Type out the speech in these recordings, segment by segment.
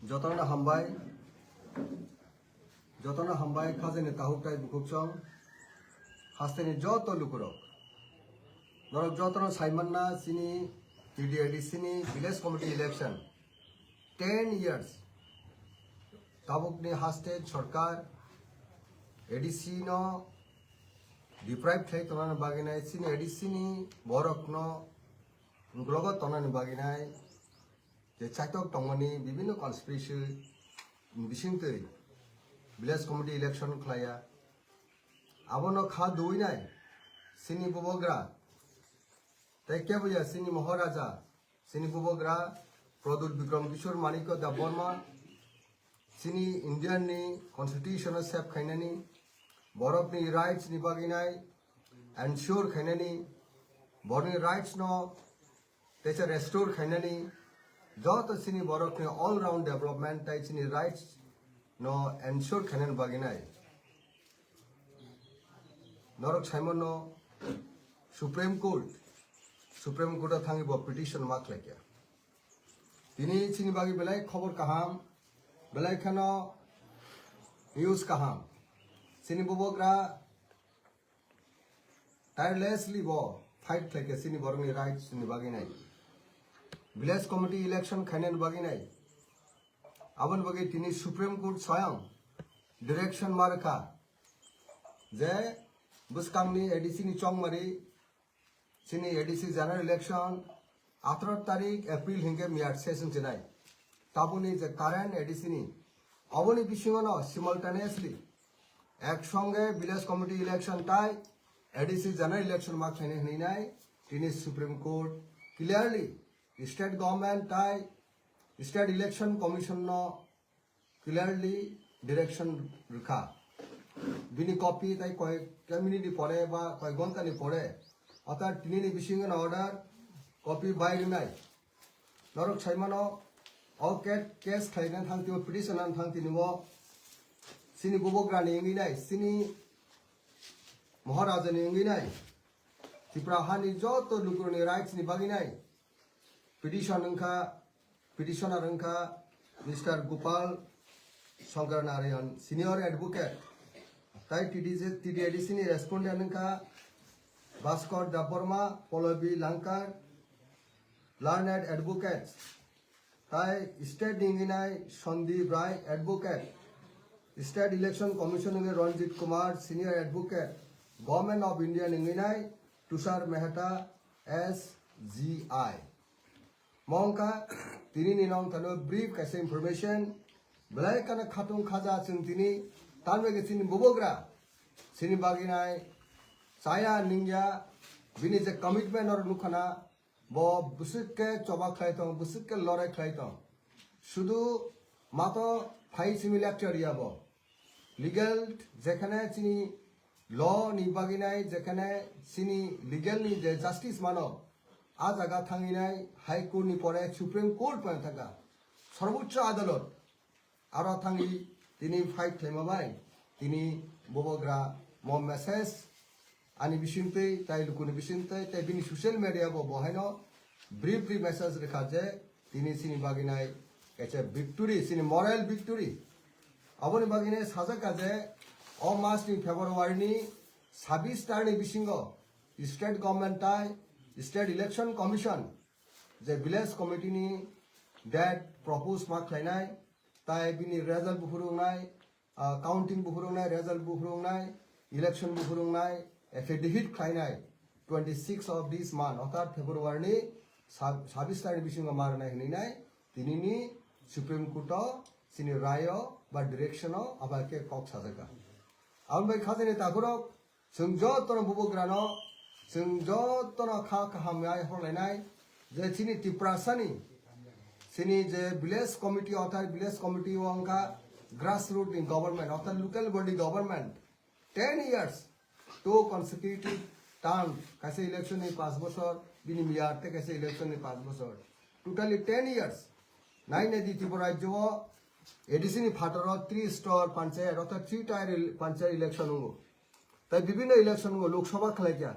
যতনা হামবাই খাজেনে তাহুকটাই বুকুকচং হাস্তেনি যত লুকুরক নরক যতনা সাইমান্না চিনি টিডিআইডিসিনি ভিলেজ কমিটি ইলেকশন 10 years তাবুকনি হাস্তে সরকার এডিসি ন ডিপ্রাইভ থাই তনানি বাগিনাই চিনি এডিসিনি বরক ন গ্লগ তনানি বাগিনাই যে চাইতক টংমনি বিভিন্ন কনস্পিরেসি বিসিংতৈ ভিলেজ কমিটি ইলেকশন খালায়া আবনো খা দুইনাই সিনি বুবগ্রা তাই কে বুঝা সিনি মহারাজা সিনি বুবগ্রা প্রদুত বিক্রম কিশোর মানিক দেব বর্মা সিনি ইন্ডিয়াननि कन्स्टिट्यूशन सेप खाइनानि बरफनि राइट्स नि बागिनाय एनश्योर खाइनानि बरनि राइट्स न तेचा रेस्टोर खाइनानि जत सिनि बरफनि ऑल राउंड डेवलपमेंट ताइ सिनि राइट्स न एनश्योर खाइनानि बागिनाय नरक साइमन न सुप्रीम कोर्ट थांगि ब पिटिशन माखलाइया तिनी सिनि बागि बेलाय खबर काहाम बेलाय खानो न्यूज काहाम सिनि बुबग्रा टायरलेसली वो फाइट खालाइया सिनि बरनि राइट्स नि बागिनाय विलेज कमिटी इलेक्शन खाइनानि बागिनाय आबन बागि तिनी सुप्रीम कोर्ट स्वयं डायरेक्शन मारखा जे बुसकांगनि एडीसी नि चंगमारी सिनि एडीसी जनरल इलेक्शन 18 तारिख एप्रिल हिंगे मियाद सेशन जनाय ताबुनि जे कारेंट एडीसी नि अबनि बिसिङाव सिमल्टेनियासलि एक संगे विलेज कमिटी इलेक्शन ताइ एडीसी जनरल इलेक्शन मा खाइने हनैनाय दिनै supreme court clearly state government ताइ स्टेट इलेक्शन कमिशन न क्लियरली डायरेक्शन रखा बिनि कपि ताइ कय कम्युनिटी पड़े बा कय घंटानि पड़े अर्थात दिनैनि बिसिङाव अर्डार कपि बायनाय नरक साइमानो all case खाइना थांतिव पिटिशन थांतिनिवो सिनि बुबग्रानि इंगिनाय सिनि महाराजानि इंगिनाय तिप्रा हानि जत लुकुरनि राइट्स नि बागिनाय पिटिशनर अंका mister Gopal Shankar Narayan senior advocate ताइ टीडीआईडीसी नि रेस्पोंडेंट अंका भास्कर देबबर्मा पल्लवी लंकार लर्नड एडवोकेट्स ताइ स्टेट इंगिनाय Sandeep Rai advocate state election commission Ranjit Kumar senior advocate government of India इंगिनाय तुषार मेहता SGI मौका तिनी निनों तनो ब्रीफ कैसे इंफॉर्मेशन बलाय काना खातुं खाजा जों तिनी तानबेगे सिनि बुबग्रा सिनि बागिनाय साया निंजा बिनि जे कमिटमेंट और नुखाना बो बुसुके चबा खाइतों बुसुके लड़ाई खाइतों शुद्ध मातो फाइ सिमिलेक्टर याबो लीगल जेखने सिनी लॉ नि बागिनाय जेखने सिनी लीगल नि जे जस्टिस मानो आ जागा थांगिनाय हाई कोर्ट नि परे सुप्रीम कोर्ट पर थाका सर्वोच्च आदालत आरो थांगि तिनी फाइट खालामबाय तिनी बुबग्रा मो मेसेज आनी बिसिंतै ताइ लुकुनि बिसिंतै ताइ बिनि सोशल मीडिया बो बहायनो ब्रीफ मेसेज रेखा जे तिनी सिनि बागिनाय एचे विक्टोरी सिनि मरेल विक्टोरी अबनि बागिनाय साजा काजे अ मासनि फेब्रुवारिनि 26 तारिखनि बिसिंगो स्टेट गवर्नमेंट ताइ स्टेट इलेक्शन कमिशन जे विलेज कमिटी नि डेट प्रपोज मा खालायनाय ताइ बिनि रिजल्ट बुहुरुंनाय काउंटिंग बुहुरुंनाय रिजल्ट बुहुरुंनाय इलेक्शन बुहुरुंनाय एफिडेविट खालायनाय 26 of this month अर्थात फेब्रुवारिनि 26 तारिख बिसिङाव मारनाय हनैनाय दिनैनि सुप्रीम कोर्टआव सिनि रायो बा डाइरेक्शनाव आबाके कक साजागा आमबाय खाजनि तागुरक जों जतन बुबग्रानो जों जतन खा खाहामनाय हरलायनाय जे सिनि तिप्रासानि सिनि जे विलेज कमिटी अर्थात विलेज कमिटी अंका ग्रास रूट इन गवर्नमेंट अर्थात लोकल बॉडी गवर्नमेंट 10 years तो consecutive term कैसे इलेक्शन ने 5 बছর बिनि मियाद ते कैसे इलेक्शन ने 5 बছর टोटली 10 years नाइन दी त्रिपुरा राज्य एडीसी नि फाटर 3 स्टार पंचायत अर्थात 3 टायर पंचायत इलेक्शन हो ताइ विभिन्न इलेक्शन हो लोकसभा खालायगा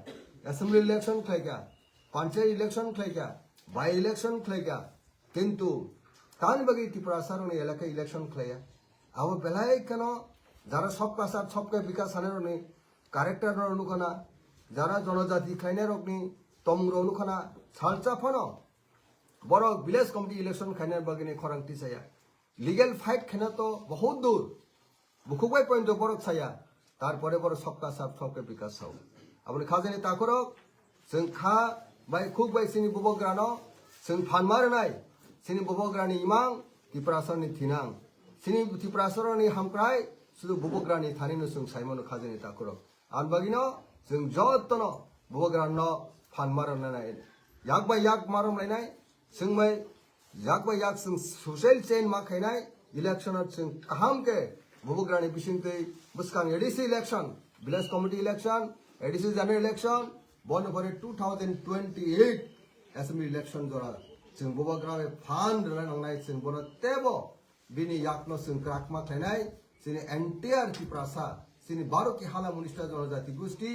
असेंबली इलेक्शन खालायगा पंचायत इलेक्शन खालायगा बाय इलेक्शन खालायगा किंतु তান বাকি ত্রিপুরা সারনি এলাকা ইলেকশন খেলাইয়া আবো বেলাই কেন যারা সব কাসার সবকে বিকাশ হানের কারেক্টার অনুখানা যারা জনজাতি খাইনের অগ্নি তম্র অনুখানা সালচা ফন বড় ভিলেজ কমিটি ইলেকশন খাইনের বাগিনে খরাংটি চাইয়া লিগেল ফাইট খেনা তো বহুত দূর বুকুবাই পয়েন্ট বড় ছায়া তারপরে বড় সবকা সাব সবকে বিকাশ হও আপনি খাজানি তা করো जों खा बाय खुब बाय सिनि बबग्रानो जों फानमारनाय सिनि बबग्रानि इमां तिप्रासरनि थिनां सिनि तिप्रासरनि हामक्राय सुदु बबग्रानि थानिनो जों साइमनो खाजानि ताकरो आनबागिनो जों जत्तनो बबग्रानो फानमारनाय याक बाय याक मारमलायनाय जों बाय याक जों ससियेल चेन माखायनाय इलेक्शनाव जों काहामके बबग्रानि बिसिंतै बुसकां ADC election village committee election ADC general election बन पर 2028 असेंबली इलेक्शन जरा जों बबग्रावे फान रलायनांनाय जों बन तेबो बिनि याकनो जों क्राकमा खायनाय जोंनि एन्टायर तिप्रासा जोंनि 12 की हाला मुनिस्टा जनजाति गोष्ठी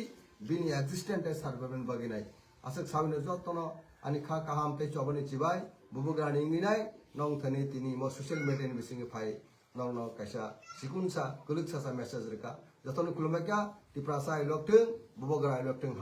बिनि एक्जिस्टेंट सार्वभौम बगिनाय आसक साबिनो जतनो आनि खा काहाम ते चबनि चिबाय बबग्रानि इंगिनाय नंग थनि तिनि मो सोशल मीडिया नि बिसिंगे फाय नंग नंग कायसा सिकुनसा कुलुकसा मेसेज रेका जतनो कुलुमका तिप्रासा इलक्थों बबग्रा इलक्थों